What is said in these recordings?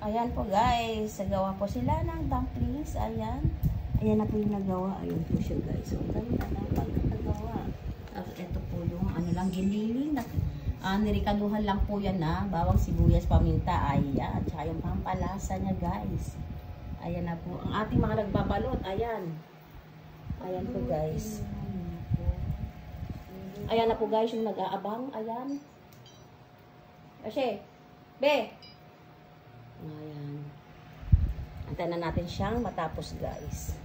Ayan po guys, nagawa po sila ng dumplings. Ayan. Ayan na po yung nagawa. Ayun po siya guys. So, dami na nagawa. Ito po yung ano lang, giniling. Nirikaluhan lang po yan na. Bawang sibuyas, paminta. Ayan. Tsaka yung pampalasa niya guys. Ayan na po. Ang ating mga nagbabalot. Ayan. Ayan po guys. Ayan na po guys yung nag-aabang. Ayan. Kasi, be! Ayan. Antayin na natin siyang matapos guys.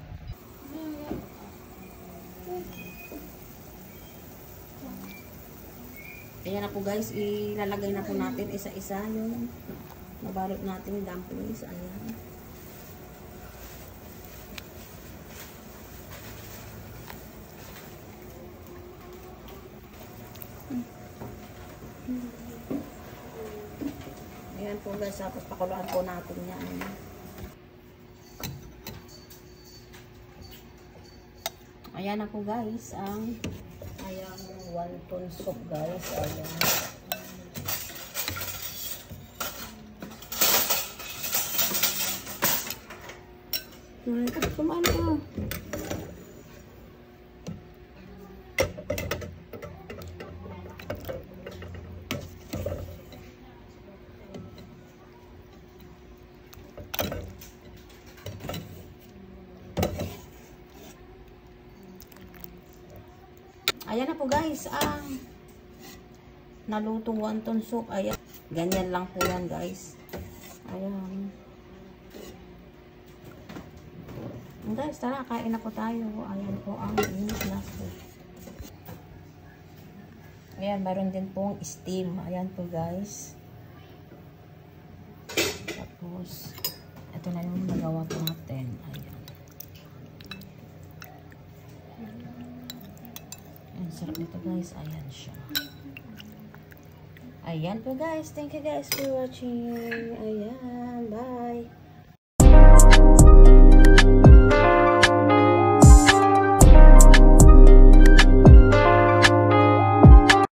Ayan na po guys, ilalagay na po natin isa-isa yung nabalot natin yung dumplings. Ayan. Ayan po guys, tapos pakuluan po natin yan. Ayan na po guys, ang ayan, wonton soup guys. Ayan. Kumano ka? Ayan na po guys, ang nalutong wonton soup. Ayan, ganyan lang po yan guys. Ayan. Guys, tara, kain na po tayo. Ayan po ang init na soup. Ayan, meron din pong steam. Ayan po guys. Tapos, ito na yung nagawa po natin. Ayan. Ang sarap nito guys. Ayan siya. Ayan po guys. Thank you guys for watching. Ayan. Bye.